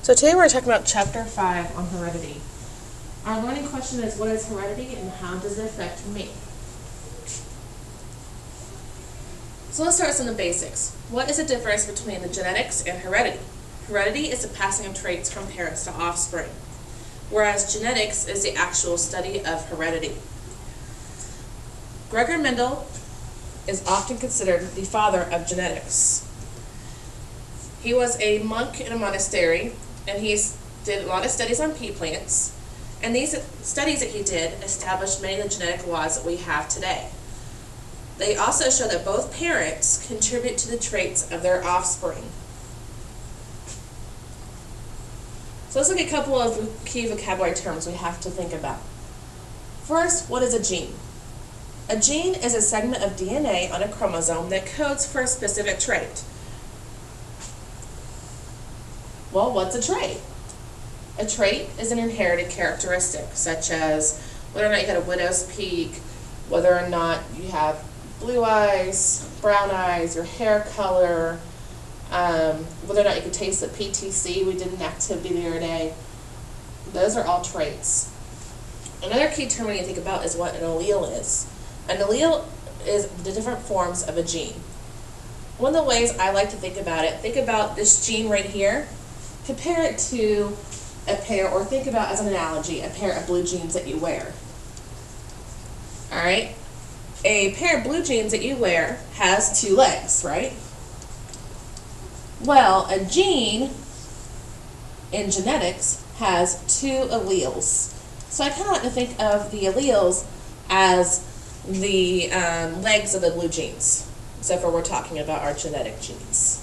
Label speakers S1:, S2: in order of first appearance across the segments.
S1: So today we're talking about Chapter 5 on heredity. Our learning question is, what is heredity and how does it affect me? So let's start with some of the basics. What is the difference between the genetics and heredity? Heredity is the passing of traits from parents to offspring, whereas genetics is the actual study of heredity. Gregor Mendel is often considered the father of genetics. He was a monk in a monastery, and he did a lot of studies on pea plants, and these studies that he did established many of the genetic laws that we have today. They also show that both parents contribute to the traits of their offspring. So let's look at a couple of key vocabulary terms we have to think about. First, what is a gene? A gene is a segment of DNA on a chromosome that codes for a specific trait. Well, what's a trait? A trait is an inherited characteristic, such as whether or not you had a widow's peak, whether or not you have blue eyes, brown eyes, your hair color, whether or not you could taste the PTC we did an activity the other day. Those are all traits. Another key term we need to think about is what an allele is. An allele is the different forms of a gene. One of the ways I like to think about this gene right here. Compare it to a pair, or think about as an analogy, a pair of blue jeans that you wear. Alright? A pair of blue jeans that you wear has two legs, right? Well, a gene in genetics has two alleles. So I kind of like to think of the alleles as the legs of the blue jeans. So if we're talking about our genetic genes.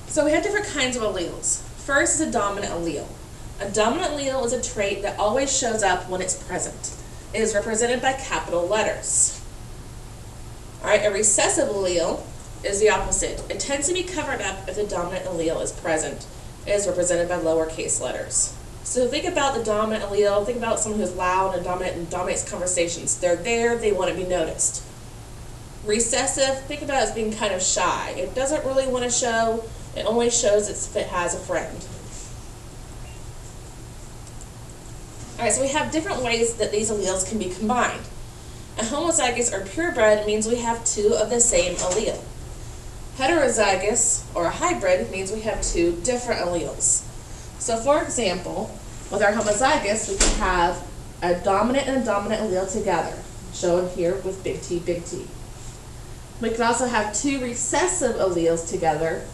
S1: So we have different kinds of alleles. First is a dominant allele. A dominant allele is a trait that always shows up when it's present. It is represented by capital letters. Alright, a recessive allele is the opposite. It tends to be covered up if the dominant allele is present. It is represented by lowercase letters. So think about the dominant allele, think about someone who's loud and dominates conversations. They're there, they want to be noticed. Recessive, think about it as being kind of shy. It doesn't really want to show. It only shows if it has a friend. Alright, so we have different ways that these alleles can be combined. A homozygous or purebred means we have two of the same allele. Heterozygous or a hybrid means we have two different alleles. So for example, with our homozygous, we can have a dominant and a dominant allele together, shown here with big T, big T. We can also have two recessive alleles together,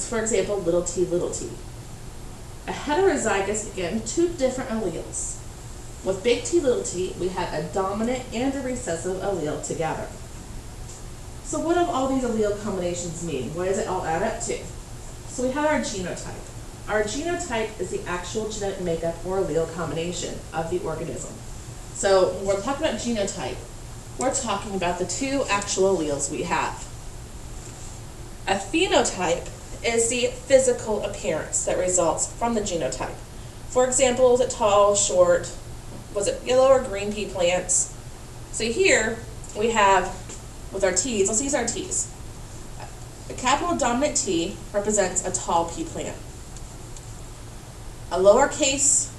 S1: for example, little t, little t. A heterozygous, again, two different alleles. With big T, little t, we have a dominant and a recessive allele together. So what do all these allele combinations mean? What does it all add up to? So we have our genotype. Our genotype is the actual genetic makeup or allele combination of the organism. So when we're talking about genotype, we're talking about the two actual alleles we have. A phenotype is the physical appearance that results from the genotype. For example, was it tall, short, was it yellow or green pea plants? So here we have, with our T's, let's use our T's. A capital dominant T represents a tall pea plant. A lowercase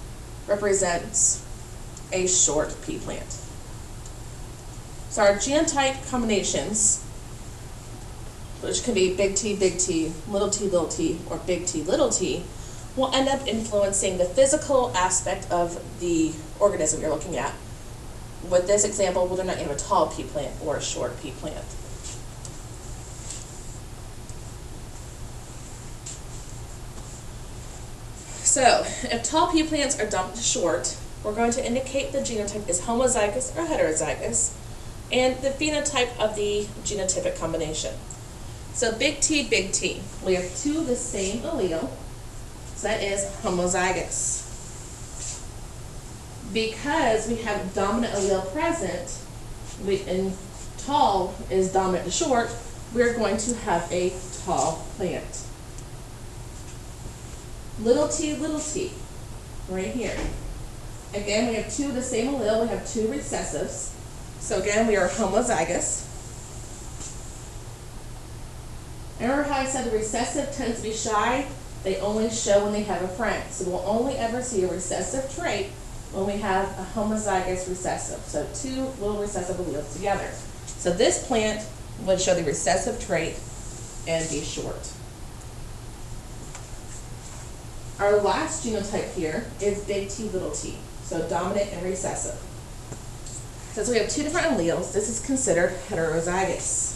S1: represents a short pea plant. So our genotype combinations, which can be big T, little t, or big T, little t, will end up influencing the physical aspect of the organism you're looking at. With this example, whether or not you have a tall pea plant or a short pea plant. So, if tall pea plants are dumped to short, we're going to indicate the genotype is homozygous or heterozygous, and the phenotype of the genotypic combination. So big T, we have two of the same allele, so that is homozygous. Because we have a dominant allele present, and tall is dominant to short, we're going to have a tall plant. Little t, right here. Again, we have two of the same allele, we have two recessives. So again, we are homozygous. Remember how I said the recessive tends to be shy? They only show when they have a friend. So we'll only ever see a recessive trait when we have a homozygous recessive. So two little recessive alleles together. So this plant would show the recessive trait and be short. Our last genotype here is big T, little t. So dominant and recessive. Since we have two different alleles, this is considered heterozygous.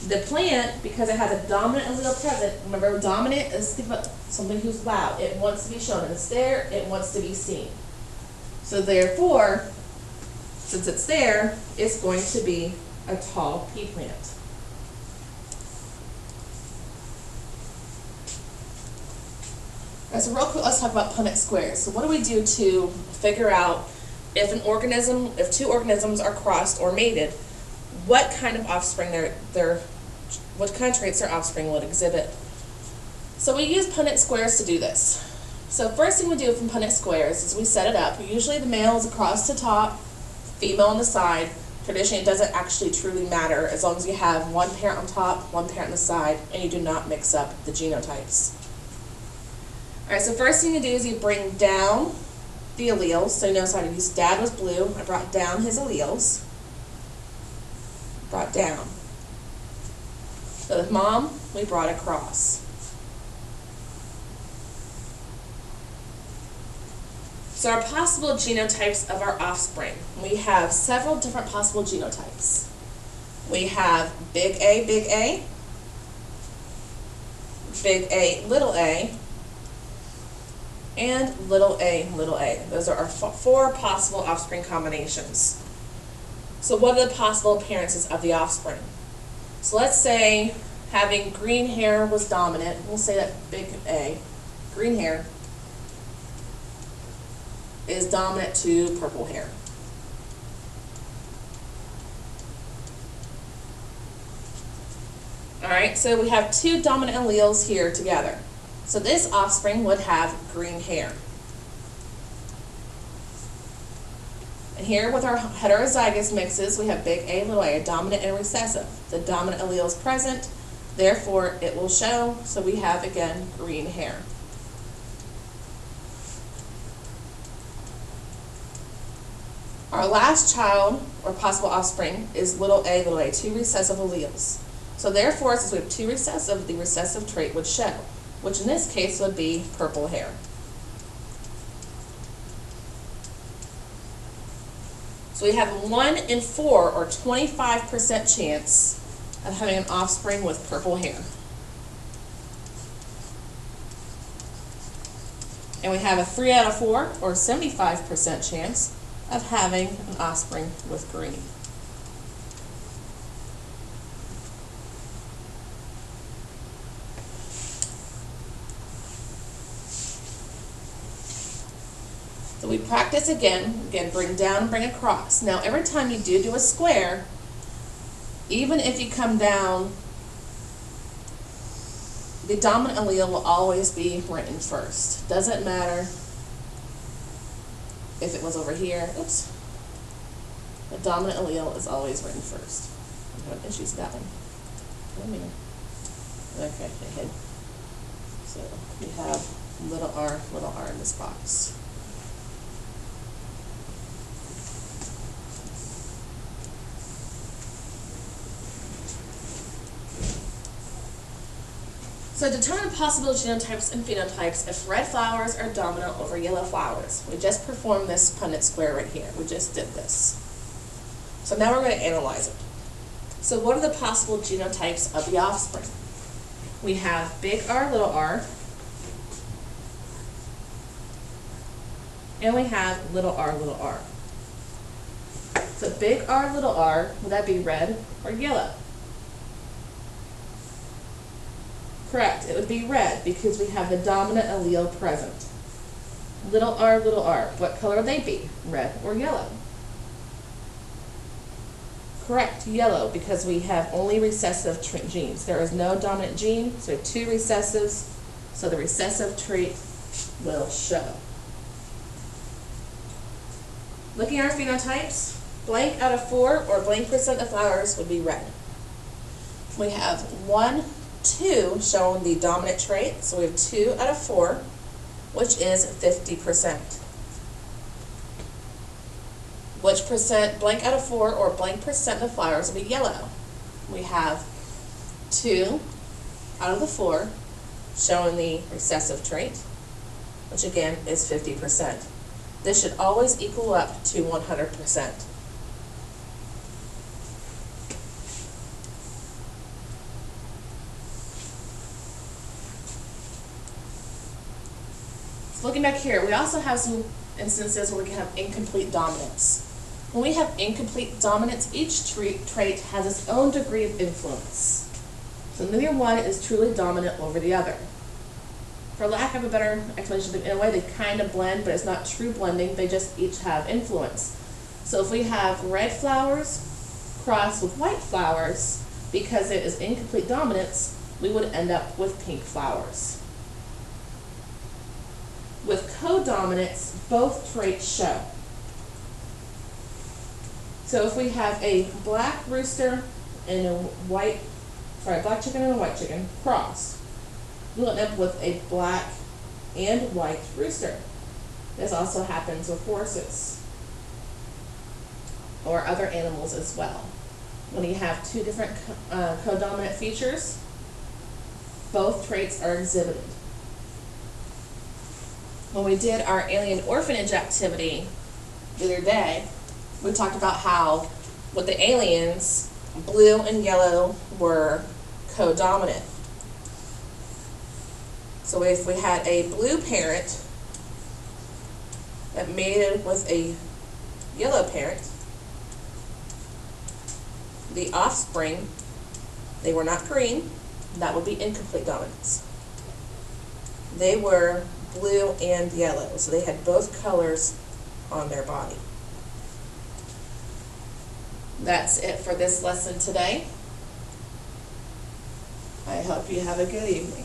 S1: The plant, because it has a dominant allele present, remember dominant is something who's loud. It wants to be shown. It's there, it wants to be seen. So therefore, since it's there, it's going to be a tall pea plant. So real quick, let's talk about Punnett squares. So what do we do to figure out if if two organisms are crossed or mated, what kind of offspring what kind of traits their offspring would exhibit? So we use Punnett squares to do this. So first thing we do from Punnett squares is we set it up. Usually the male is across the top, female on the side. Traditionally, it doesn't actually truly matter as long as you have one parent on top, one parent on the side, and you do not mix up the genotypes. All right, so first thing you do is you bring down the alleles. So you notice how his dad was blue. I brought down his alleles. Brought down. So with mom, we brought across. So our possible genotypes of our offspring. We have several different possible genotypes. We have big A, big A, big A, and little a, little a. Those are our four possible offspring combinations. So what are the possible appearances of the offspring? So let's say having green hair was dominant. We'll say that big A, green hair, is dominant to purple hair. All right, so we have two dominant alleles here together. So this offspring would have green hair. And here with our heterozygous mixes, we have big A, little a dominant and recessive. The dominant allele is present, therefore it will show, so we have again green hair. Our last child, or possible offspring, is little a, two recessive alleles. So therefore, since we have two recessive, the recessive trait would show, which in this case would be purple hair. So we have 1 in 4, or 25% chance of having an offspring with purple hair. And we have a 3 out of 4, or 75% chance of having an offspring with green. So we practice again, bring down and bring across. Now every time you do a square, even if you come down, the dominant allele will always be written first. Doesn't matter if it was over here. Oops. The dominant allele is always written first. I'm having issues with that one. Come here. Okay, I hid. So we have little r in this box. So determine possible genotypes and phenotypes if red flowers are dominant over yellow flowers. We just performed this Punnett square right here. We just did this. So now we're going to analyze it. So what are the possible genotypes of the offspring? We have big R, little r, and we have little r, little r. So big R, little r, would that be red or yellow? Correct, it would be red because we have the dominant allele present. Little r, what color would they be? Red or yellow? Correct, yellow, because we have only recessive genes. There is no dominant gene, so we have two recessives, so the recessive trait will show. Looking at our phenotypes, blank out of 4 or blank % of flowers would be red. We have 1, 2 showing the dominant trait, so we have 2 out of 4, which is 50%. Which percent, blank out of 4 or blank percent of the flowers will be yellow? We have 2 out of the 4 showing the recessive trait, which again is 50%. This should always equal up to 100%. So looking back here, we also have some instances where we can have incomplete dominance. When we have incomplete dominance, each trait has its own degree of influence. So neither one is truly dominant over the other. For lack of a better explanation, in a way they kind of blend, but it's not true blending, they just each have influence. So if we have red flowers crossed with white flowers, because it is incomplete dominance, we would end up with pink flowers. With codominance, both traits show. So if we have a black rooster and a black chicken and a white chicken crossed, we'll end up with a black and white rooster. This also happens with horses or other animals as well. When you have two different codominant features, both traits are exhibited. When we did our alien orphanage activity the other day, we talked about how with the aliens, blue and yellow were codominant. So if we had a blue parent that mated with a yellow parent, the offspring, they were not green, that would be incomplete dominance. They were blue and yellow, so they had both colors on their body. That's it for this lesson today. I hope you have a good evening.